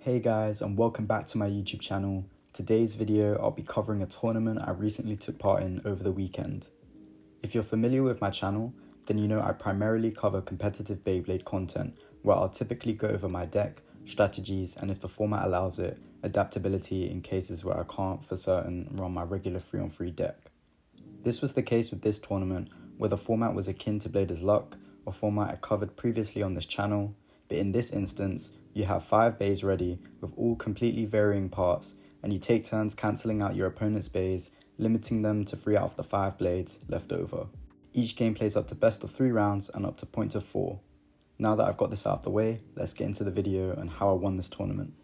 Hey guys, and welcome back to my YouTube channel. Today's video I'll be covering a tournament I recently took part in over the weekend. If you're familiar with my channel, then you know I primarily cover competitive Beyblade content where I'll typically go over my deck, strategies, and if the format allows it, adaptability in cases where I can't for certain run my regular 3-on-3 deck. This was the case with this tournament where the format was akin to Blader's Luck, a format I covered previously on this channel, but in this instance, you have 5 bays ready with all completely varying parts, and you take turns cancelling out your opponent's bays, limiting them to 3 out of the 5 blades left over. Each game plays up to best of 3 rounds and up to points of 4. Now that I've got this out of the way, let's get into the video and how I won this tournament.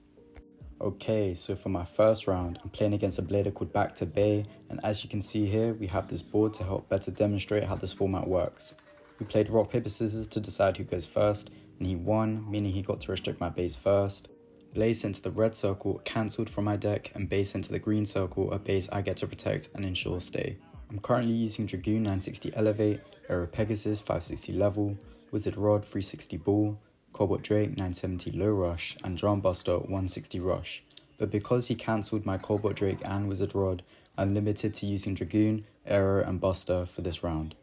Okay, so for my first round, I'm playing against a blader called Back to Bay, and as you can see here, we have this board to help better demonstrate how this format works. We played rock, paper, scissors to decide who goes first, and he won, meaning he got to restrict my bays first. Blaze sent to the red circle, cancelled from my deck, and base sent to the green circle, a base I get to protect and ensure stay. I'm currently using Dragoon 960 Elevate, Aero Pegasus 560 Level, Wizard Rod 360 Ball, Cobalt Drake 970 Low Rush, and Drum Buster 160 Rush. But because he cancelled my Cobalt Drake and Wizard Rod, I'm limited to using Dragoon, Aero, and Buster for this round.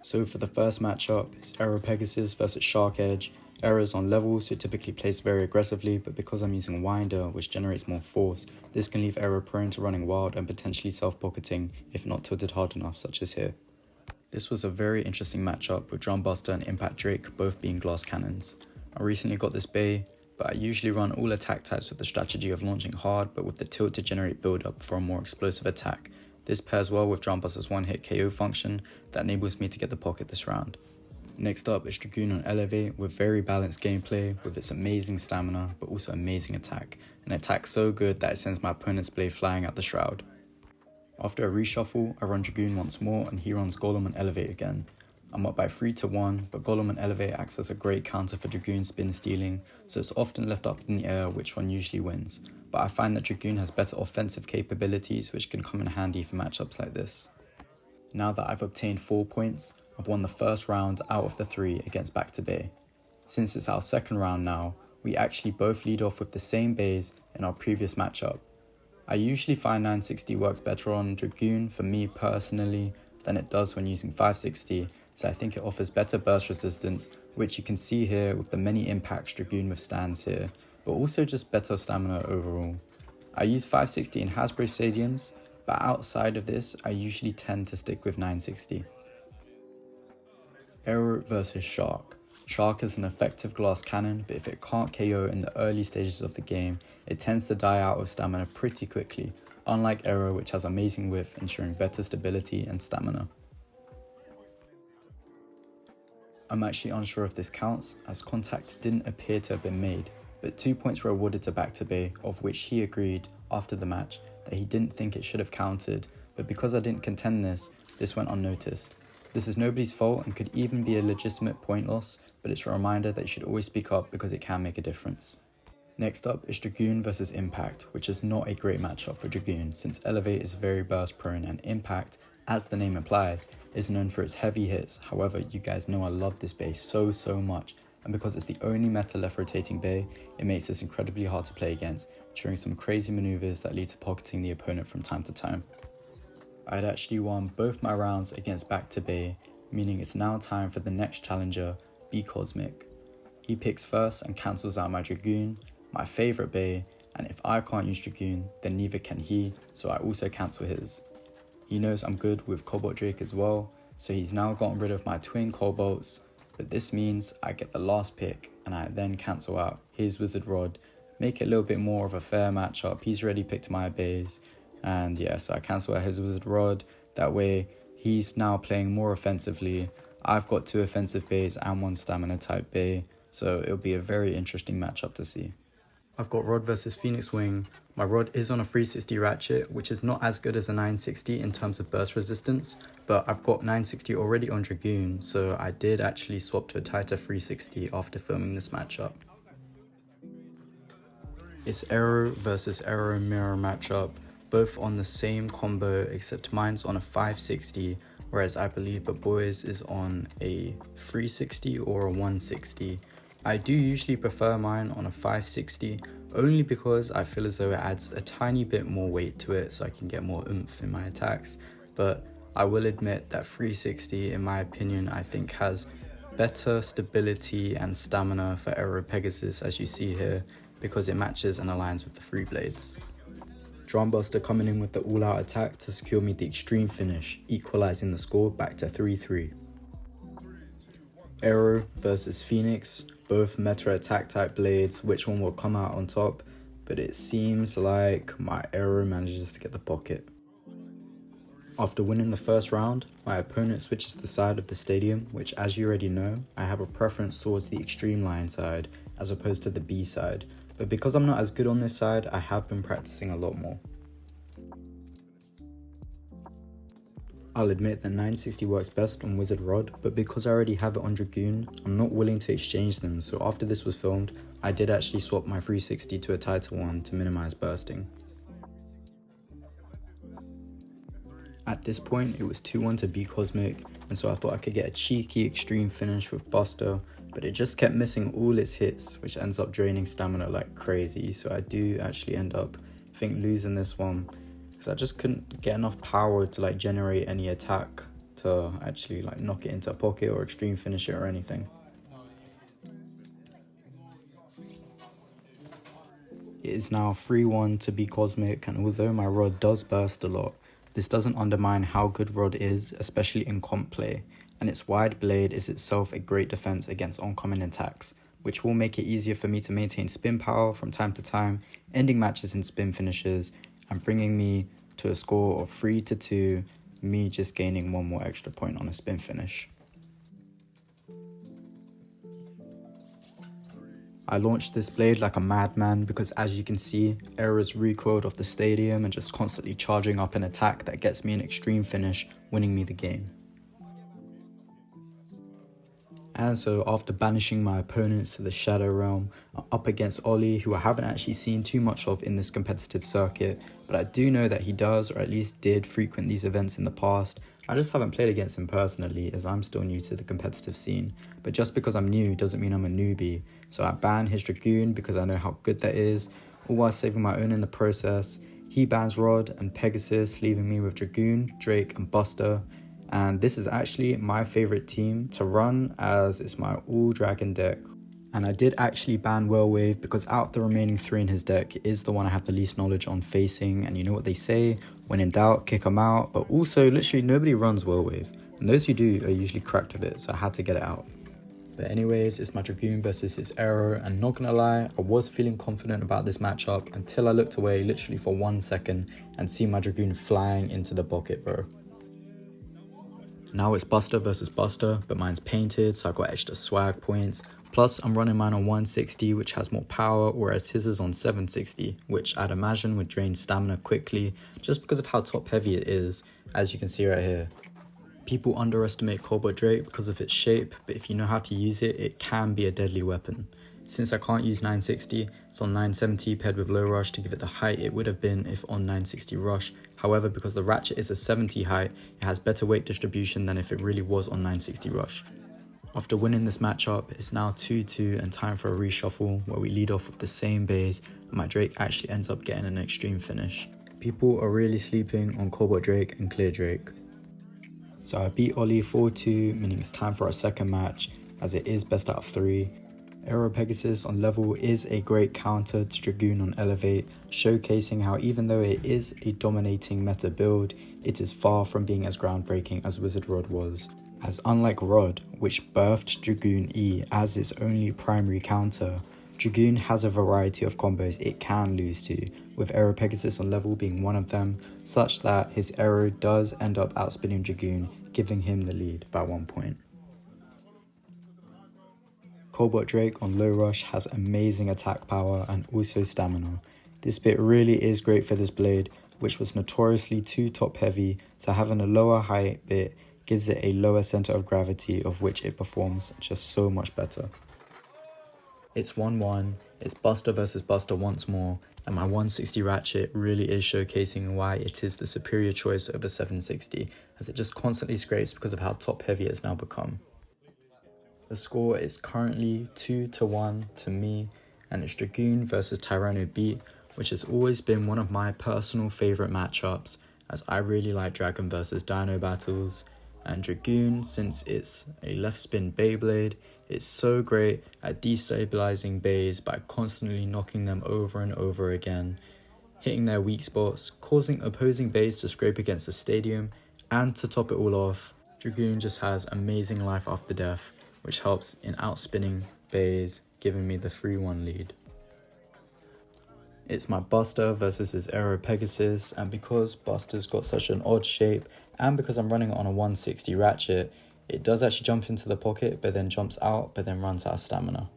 So for the first matchup, it's Aero Pegasus versus Shark Edge. Aero is on level, so it typically plays very aggressively, but because I'm using Winder, which generates more force, this can leave Aero prone to running wild and potentially self-pocketing if not tilted hard enough, such as here. This was a very interesting matchup with Drum Buster and Impact Drake both being glass cannons. I recently got this bay, but I usually run all attack types with the strategy of launching hard but with the tilt to generate build up for a more explosive attack. This pairs well with Drum Buster's one-hit KO function that enables me to get the pocket this round. Next up is Dragoon on Elevate with very balanced gameplay with its amazing stamina but also amazing attack, an attack so good that it sends my opponent's blade flying out the shroud. After a reshuffle, I run Dragoon once more and he runs Golem on Elevate again. I'm up by 3-1, but Golem on Elevate acts as a great counter for Dragoon spin stealing, so it's often left up in the air which one usually wins. But I find that Dragoon has better offensive capabilities which can come in handy for matchups like this. Now that I've obtained 4 points, I've won the first round out of the 3 against Back to Bay. Since it's our second round now, we actually both lead off with the same bays in our previous matchup. I usually find 960 works better on Dragoon for me personally than it does when using 560, so I think it offers better burst resistance, which you can see here with the many impacts Dragoon withstands here, but also just better stamina overall. I use 560 in Hasbro stadiums, but outside of this, I usually tend to stick with 960. Aero versus Shark. Shark is an effective glass cannon, but if it can't KO in the early stages of the game, it tends to die out of stamina pretty quickly, unlike Aero which has amazing width, ensuring better stability and stamina. I'm actually unsure if this counts, as contact didn't appear to have been made, but 2 points were awarded to Back to Bay, of which he agreed, after the match, that he didn't think it should have counted, but because I didn't contend this went unnoticed. This is nobody's fault and could even be a legitimate point loss, but it's a reminder that you should always speak up because it can make a difference. Next up is Dragoon versus Impact, which is not a great matchup for Dragoon since Elevate is very burst prone and Impact, as the name implies, is known for its heavy hits. However, you guys know I love this bay so much, and because it's the only meta left rotating bay, it makes this incredibly hard to play against, triggering some crazy maneuvers that lead to pocketing the opponent from time to time. I had actually won both my rounds against Back to Bay, meaning it's now time for the next challenger, B Cosmic. He picks first and cancels out my Dragoon, my favourite bay, and if I can't use Dragoon, then neither can he, so I also cancel his. He knows I'm good with Cobalt Drake as well, so he's now gotten rid of my twin Cobalts, but this means I get the last pick and I then cancel out his Wizard Rod, make it a little bit more of a fair matchup. He's already picked my bays, and yeah, so I cancel out his Wizard Rod. That way he's now playing more offensively. I've got 2 offensive bays and 1 stamina type bay, so it'll be a very interesting matchup to see. I've got Rod versus Phoenix Wing. My Rod is on a 360 ratchet, which is not as good as a 960 in terms of burst resistance, but I've got 960 already on Dragoon, so I did actually swap to a tighter 360 after filming this matchup. It's Aero versus Aero Mirror matchup, both on the same combo except mine's on a 560, whereas I believe the boys is on a 360 or a 160. I do usually prefer mine on a 560, only because I feel as though it adds a tiny bit more weight to it so I can get more oomph in my attacks. But I will admit that 360, in my opinion, I think has better stability and stamina for Aero Pegasus, as you see here, because it matches and aligns with the 3 blades. Drumbuster coming in with the all-out attack to secure me the extreme finish, equalizing the score back to 3-3. Aero versus Phoenix, both meta attack type blades, which one will come out on top, but it seems like my Aero manages to get the pocket. After winning the first round, my opponent switches the side of the stadium, which, as you already know, I have a preference towards the extreme line side as opposed to the B side, but because I'm not as good on this side, I have been practicing a lot more. I'll admit that 960 works best on Wizard Rod, but because I already have it on Dragoon, I'm not willing to exchange them, so after this was filmed, I did actually swap my 360 to a Title 1 to minimize bursting. At this point, it was 2-1 to B Cosmic, and so I thought I could get a cheeky extreme finish with Buster, but it just kept missing all its hits, which ends up draining stamina like crazy, so I do actually end up, I think, losing this one, because I just couldn't get enough power to like generate any attack to actually like knock it into a pocket or extreme finish it or anything. It is now 3-1 to B Cosmic, and although my Rod does burst a lot, this doesn't undermine how good Rod is, especially in comp play, and its wide blade is itself a great defense against oncoming attacks, which will make it easier for me to maintain spin power from time to time, ending matches in spin finishes, and bringing me to a score of 3-2, me just gaining one more extra point on a spin finish. I launched this blade like a madman because, as you can see, Aero's recoiled off the stadium and just constantly charging up an attack that gets me an extreme finish, winning me the game. And so after banishing my opponents to the Shadow Realm, I'm up against Ollie, who I haven't actually seen too much of in this competitive circuit, but I do know that he does, or at least did, frequent these events in the past. I just haven't played against him personally, as I'm still new to the competitive scene, but just because I'm new doesn't mean I'm a newbie, so I ban his Dragoon because I know how good that is, all while saving my own in the process. He bans Rod and Pegasus, leaving me with Dragoon, Drake and Buster, and this is actually my favourite team to run as it's my all dragon deck. And I did actually ban Whirlwave because out of the remaining 3 in his deck, it is the one I have the least knowledge on facing, and you know what they say, when in doubt, kick them out, but also literally nobody runs Whirlwave, and those who do are usually cracked with it, so I had to get it out. But anyways, it's my Dragoon versus his Aero, and not gonna lie, I was feeling confident about this matchup until I looked away literally for 1 second and see my Dragoon flying into the pocket, bro. Now it's Buster versus Buster, but mine's painted, so I got extra swag points. Plus, I'm running mine on 160, which has more power, whereas his is on 760, which I'd imagine would drain stamina quickly, just because of how top heavy it is, as you can see right here. People underestimate Cobalt Drake because of its shape, but if you know how to use it, it can be a deadly weapon. Since I can't use 960, it's on 970 paired with low rush to give it the height it would have been if on 960 rush. However, because the ratchet is a 70 height, it has better weight distribution than if it really was on 960 rush. After winning this matchup, it's now 2-2 and time for a reshuffle where we lead off with the same bays and my Drake actually ends up getting an extreme finish. People are really sleeping on Cobalt Drake and Clear Drake. So I beat Ollie 4-2, meaning it's time for our second match, as it is best out of 3. Aero Pegasus on level is a great counter to Dragoon on Elevate, showcasing how even though it is a dominating meta build, it is far from being as groundbreaking as Wizard Rod was. As unlike Rod, which birthed Dragoon E as its only primary counter, Dragoon has a variety of combos it can lose to, with Aero Pegasus on level being one of them, such that his Aero does end up outspinning Dragoon, giving him the lead by 1 point. Cobalt Drake on low rush has amazing attack power and also stamina. This bit really is great for this blade, which was notoriously too top heavy, so having a lower height bit gives it a lower center of gravity, of which it performs just so much better. It's 1-1, it's Buster versus Buster once more, and my 160 ratchet really is showcasing why it is the superior choice over 760, as it just constantly scrapes because of how top heavy it's now become. The score is currently 2-1 to me, and it's Dragoon versus Tyranno Beat, which has always been one of my personal favourite matchups, as I really like Dragon versus Dino battles. And Dragoon, since it's a left spin Beyblade, it's so great at destabilizing beys by constantly knocking them over and over again, hitting their weak spots, causing opposing beys to scrape against the stadium, and to top it all off, Dragoon just has amazing life after death, which helps in outspinning beys, giving me the 3-1 lead. It's my Buster versus his Aero Pegasus, and because Buster's got such an odd shape, and because I'm running it on a 160 ratchet, it does actually jump into the pocket, but then jumps out, but then runs out of stamina.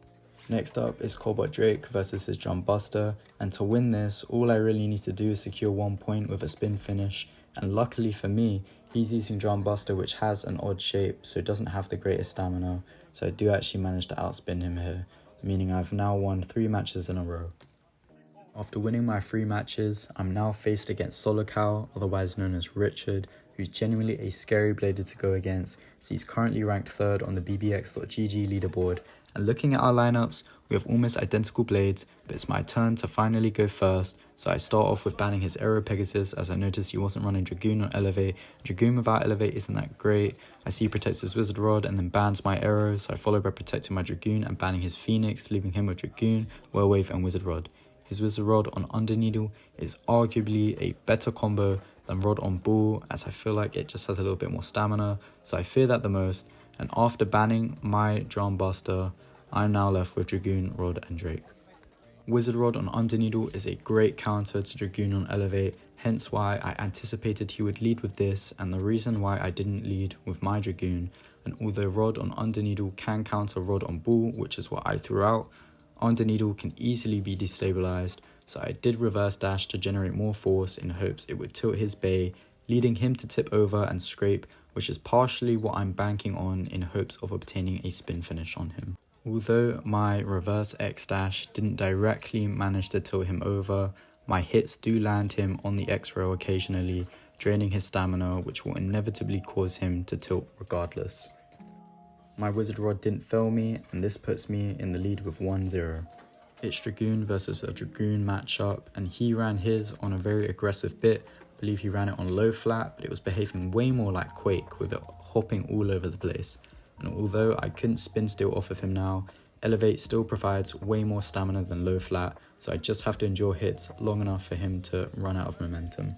Next up is Cobalt Drake versus his Drum Buster, and to win this, all I really need to do is secure 1 point with a spin finish, and luckily for me, he's using Drum Buster, which has an odd shape, so it doesn't have the greatest stamina, so I do actually manage to outspin him here, meaning I've now won 3 matches in a row. After winning my 3 matches, I'm now faced against Solocal, otherwise known as Richard, who's genuinely a scary blader to go against, as he's currently ranked 3rd on the bbx.gg leaderboard. And looking at our lineups, we have almost identical blades, but it's my turn to finally go first, so I start off with banning his Aero Pegasus, as I noticed he wasn't running Dragoon on Elevate. Dragoon without Elevate isn't that great. I see he protects his Wizard Rod and then bans my Aero, so I follow by protecting my Dragoon and banning his Phoenix, leaving him with Dragoon, Whirlwave and Wizard Rod. His Wizard Rod on Underneedle is arguably a better combo than Rod on Bull, as I feel like it just has a little bit more stamina, so I fear that the most. And after banning my Drum Buster, I'm now left with Dragoon, Rod and Drake. Wizard Rod on Underneedle is a great counter to Dragoon on Elevate, hence why I anticipated he would lead with this, and the reason why I didn't lead with my Dragoon. And although Rod on Underneedle can counter Rod on Bull, which is what I threw out, Underneedle can easily be destabilized, so I did reverse dash to generate more force in hopes it would tilt his bey, leading him to tip over and scrape, which is partially what I'm banking on in hopes of obtaining a spin finish on him. Although my reverse X dash didn't directly manage to tilt him over, my hits do land him on the X rail occasionally, draining his stamina, which will inevitably cause him to tilt regardless. My Wizard Rod didn't fail me, and this puts me in the lead with 1-0. It's Dragoon versus a Dragoon matchup, and he ran his on a very aggressive bit. I believe he ran it on low flat, but it was behaving way more like Quake, with it hopping all over the place. And although I couldn't spin steal off of him now, Elevate still provides way more stamina than low flat, so I just have to endure hits long enough for him to run out of momentum.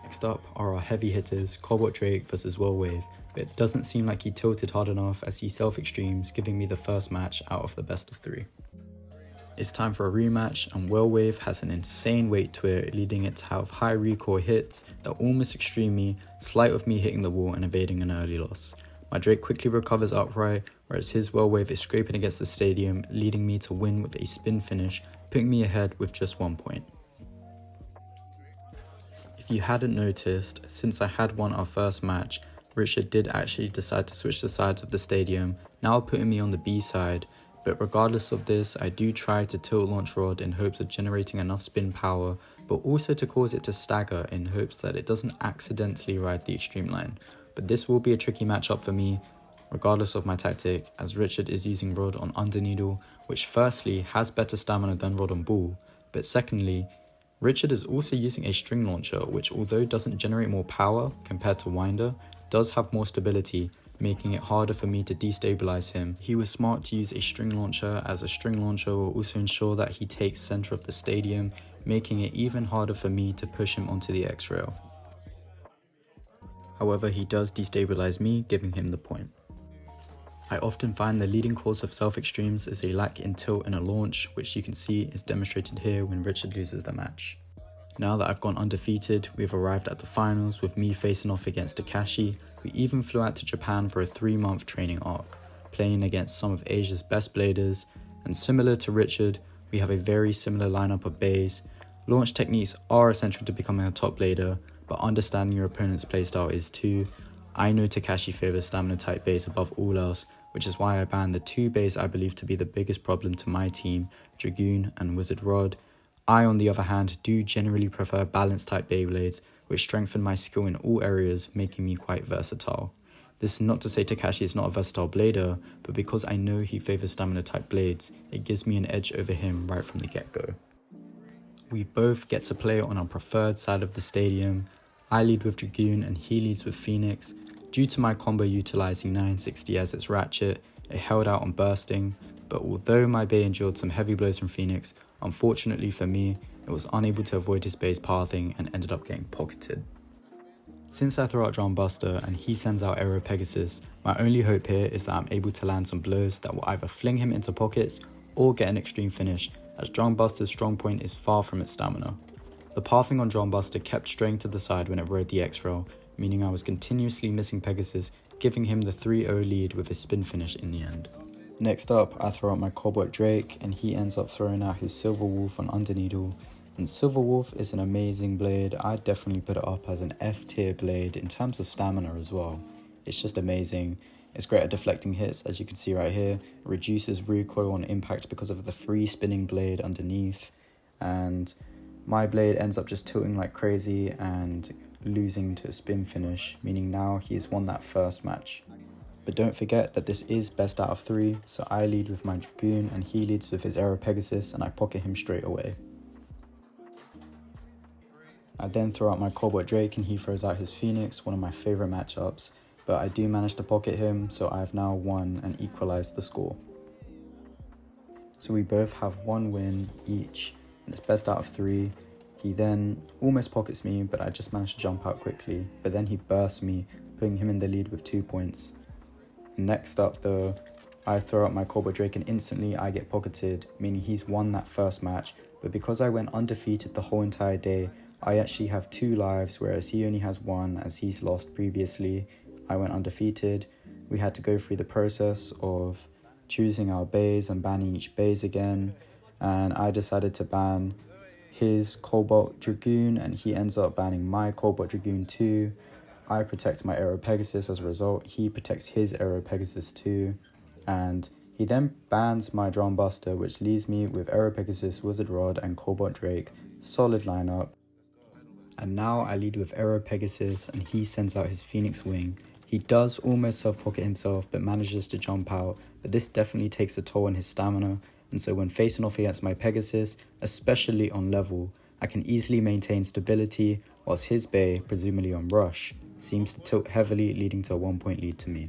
Next up are our heavy hitters, Cobalt Drake versus Whirlwave, but it doesn't seem like he tilted hard enough as he self-extremes, giving me the first match out of the best of 3. It's time for a rematch, and Whirlwave has an insane weight to it, leading it to have high recoil hits that almost extreme me, slight of me hitting the wall and evading an early loss. My Drake quickly recovers upright, whereas his Whirlwave is scraping against the stadium, leading me to win with a spin finish, putting me ahead with just 1 point. If you hadn't noticed, since I had won our first match, Richard did actually decide to switch the sides of the stadium, now putting me on the B side, but regardless of this, I do try to tilt launch Rod in hopes of generating enough spin power, but also to cause it to stagger in hopes that it doesn't accidentally ride the extreme line. But this will be a tricky matchup for me, regardless of my tactic, as Richard is using Rod on Underneedle, which firstly has better stamina than Rod on Bull, but secondly, Richard is also using a string launcher, which although doesn't generate more power compared to Winder, does have more stability, making it harder for me to destabilize him. He was smart to use a string launcher, as a string launcher will also ensure that he takes center of the stadium, making it even harder for me to push him onto the X-rail. However, he does destabilize me, giving him the point. I often find the leading cause of self-extremes is a lack in tilt in a launch, which you can see is demonstrated here when Richard loses the match. Now that I've gone undefeated, we've arrived at the finals with me facing off against Takashi, who even flew out to Japan for a 3-month training arc, playing against some of Asia's best bladers, and similar to Richard, we have a very similar lineup of beys. Launch techniques are essential to becoming a top blader, but understanding your opponent's playstyle is too. I know Takashi favors stamina type beys above all else, which is why I banned the 2 beys I believe to be the biggest problem to my team, Dragoon and Wizard Rod. I, on the other hand, do generally prefer balanced type Beyblades, which strengthen my skill in all areas, making me quite versatile. This is not to say Takashi is not a versatile blader, but because I know he favours stamina type blades, it gives me an edge over him right from the get-go. We both get to play on our preferred side of the stadium. I lead with Dragoon and he leads with Phoenix. Due to my combo utilising 960 as its ratchet, it held out on bursting, but although my Bey endured some heavy blows from Phoenix, unfortunately for me, it was unable to avoid his Bey's pathing and ended up getting pocketed. Since I throw out Drum Buster and he sends out Aero Pegasus, my only hope here is that I'm able to land some blows that will either fling him into pockets or get an extreme finish, as Drum Buster's strong point is far from its stamina. The pathing on Drum Buster kept straying to the side when it rode the X-Rail, meaning I was continuously missing Pegasus, giving him the 3-0 lead with a spin finish in the end. Next up, I throw out my Cobalt Drake and he ends up throwing out his Silver Wolf on Underneedle. And Silver Wolf is an amazing blade. I'd definitely put it up as an S tier blade in terms of stamina as well. It's just amazing. It's great at deflecting hits, as you can see right here. It reduces recoil on impact because of the free spinning blade underneath. And my blade ends up just tilting like crazy and losing to a spin finish, meaning now he has won that first match. But don't forget that this is best out of 3, so I lead with my Dragoon and he leads with his Aero Pegasus and I pocket him straight away. I then throw out my Cobalt Drake and he throws out his Phoenix, one of my favourite matchups, but I do manage to pocket him, so I have now won and equalised the score. So we both have 1 win each, and it's best out of 3. He then almost pockets me, but I just managed to jump out quickly, but then he bursts me, putting him in the lead with 2 points. Next up though, I throw out my Cobalt Drake and instantly I get pocketed, meaning he's won that first match, but because I went undefeated the whole entire day, I actually have 2 lives, whereas he only has 1 as he's lost previously. I went undefeated. We had to go through the process of choosing our bays and banning each bays again, and I decided to ban his Cobalt Dragoon and he ends up banning my Cobalt Dragoon too. I protect my Aero Pegasus as a result, he protects his Aero Pegasus too, and he then bans my Drum Buster, which leaves me with Aero Pegasus, Wizard Rod and Cobalt Drake. Solid lineup. And now I lead with Aero Pegasus and he sends out his Phoenix Wing. He does almost self-pocket himself but manages to jump out, but this definitely takes a toll on his stamina, and so when facing off against my Pegasus, especially on level, I can easily maintain stability, whilst his Bey, presumably on rush, seems to tilt heavily, leading to a 1-point lead to me.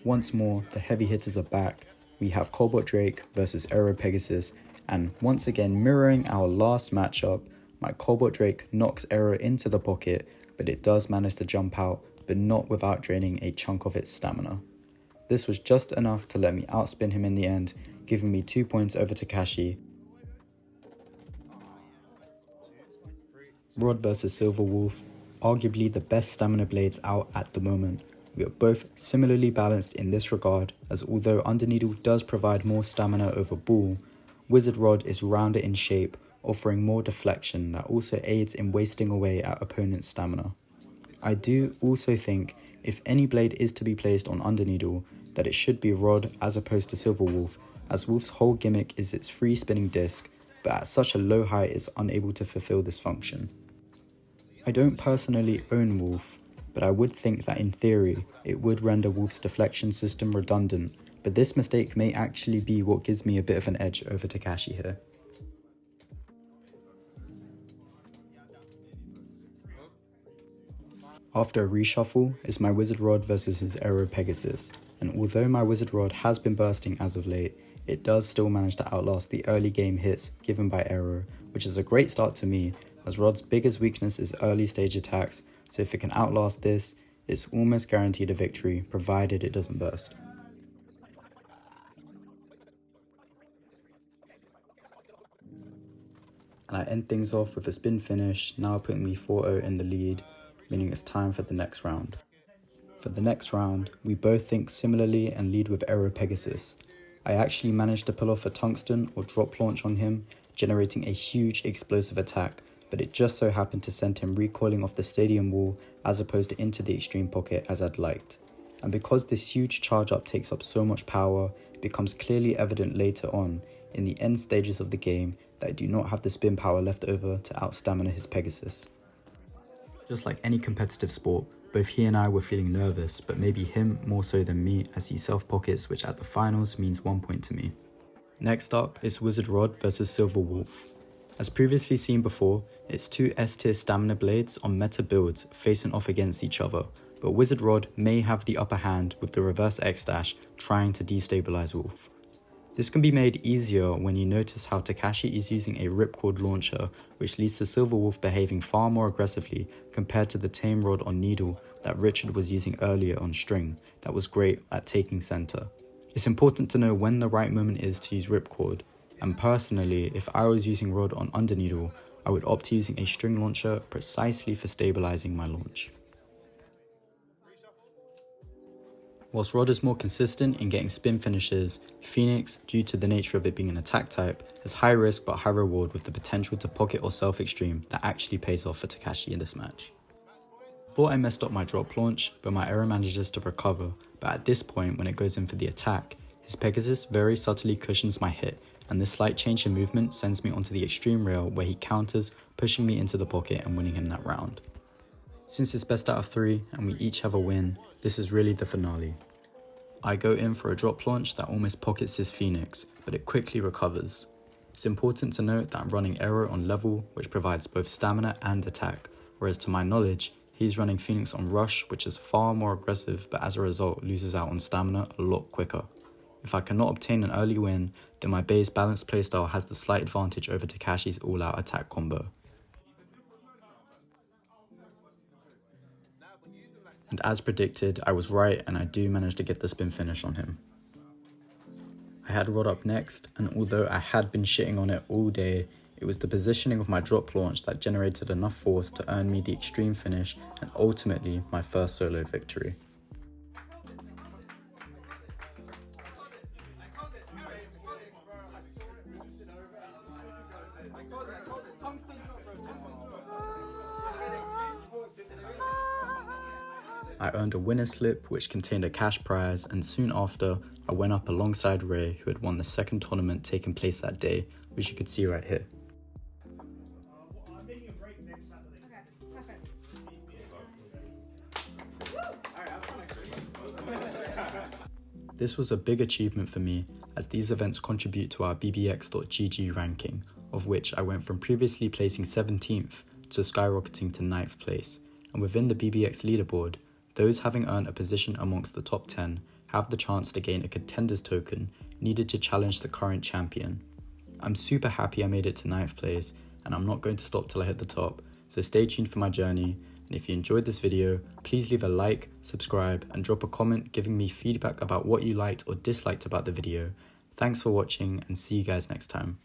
Once more, the heavy hitters are back. We have Cobalt Drake versus Aero Pegasus, and once again mirroring our last matchup, my Cobalt Drake knocks Aero into the pocket, but it does manage to jump out, but not without draining a chunk of its stamina. This was just enough to let me outspin him in the end, giving me 2 points over Takashi. Rod versus Silver Wolf, arguably the best stamina blades out at the moment. We are both similarly balanced in this regard, as although Underneedle does provide more stamina over Ball, Wizard Rod is rounder in shape, offering more deflection that also aids in wasting away at opponents' stamina. I do also think if any blade is to be placed on Underneedle, that it should be Rod as opposed to Silver Wolf, as Wolf's whole gimmick is its free spinning disc, but at such a low height is unable to fulfill this function. I don't personally own Wolf, but I would think that in theory it would render Wolf's deflection system redundant, but this mistake may actually be what gives me a bit of an edge over Takashi here. After a reshuffle, it's my Wizard Rod versus his Aero Pegasus, and although my Wizard Rod has been bursting as of late, it does still manage to outlast the early game hits given by Aero, which is a great start to me, as Rod's biggest weakness is early stage attacks, so if it can outlast this, it's almost guaranteed a victory, provided it doesn't burst. And I end things off with a spin finish, now putting me 4-0 in the lead, meaning it's time for the next round. For the next round, we both think similarly and lead with Aero Pegasus. I actually managed to pull off a tungsten or drop launch on him, generating a huge explosive attack, but it just so happened to send him recoiling off the stadium wall as opposed to into the extreme pocket as I'd liked. And because this huge charge up takes up so much power, it becomes clearly evident later on in the end stages of the game that I do not have the spin power left over to outstamina his Pegasus. Just like any competitive sport, Both he and I were feeling nervous, but maybe him more so than me as he self-pockets, which at the finals means 1 point to me. Next up is Wizard Rod versus Silver Wolf. As previously seen before, it's two S-tier stamina blades on meta builds facing off against each other, but Wizard Rod may have the upper hand with the reverse X-dash trying to destabilize Wolf. This can be made easier when you notice how Takashi is using a ripcord launcher, which leads to Silver Wolf behaving far more aggressively compared to the tame rod on needle that Richard was using earlier on string that was great at taking center. It's important to know when the right moment is to use ripcord, and personally, if I was using rod on under needle, I would opt to using a string launcher precisely for stabilizing my launch. Whilst Rod is more consistent in getting spin finishes, Phoenix, due to the nature of it being an attack type, has high risk but high reward with the potential to pocket or self-extreme that actually pays off for Takashi in this match. Thought I messed up my drop launch, but my arrow manages to recover, but at this point when it goes in for the attack, his Pegasus very subtly cushions my hit, and this slight change in movement sends me onto the extreme rail where he counters, pushing me into the pocket and winning him that round. Since it's best out of 3 and we each have a win, this is really the finale. I go in for a drop launch that almost pockets his Phoenix, but it quickly recovers. It's important to note that I'm running arrow on level, which provides both stamina and attack, whereas to my knowledge, he's running Phoenix on rush, which is far more aggressive but as a result loses out on stamina a lot quicker. If I cannot obtain an early win, then my beys balanced playstyle has the slight advantage over Takashi's all-out attack combo. And as predicted, I was right and I do manage to get the spin finish on him. I had Rod up next, and although I had been shitting on it all day, it was the positioning of my drop launch that generated enough force to earn me the extreme finish and ultimately my first solo victory. I earned a winner's slip which contained a cash prize, and soon after I went up alongside Ray, who had won the second tournament taking place that day, which you could see right here. This was a big achievement for me, as these events contribute to our bbx.gg ranking, of which I went from previously placing 17th to skyrocketing to 9th place, and within the BBX leaderboard, those having earned a position amongst the top 10 have the chance to gain a contenders token needed to challenge the current champion. I'm super happy I made it to 9th place, and I'm not going to stop till I hit the top, so stay tuned for my journey, and if you enjoyed this video, please leave a like, subscribe, and drop a comment giving me feedback about what you liked or disliked about the video. Thanks for watching, and see you guys next time.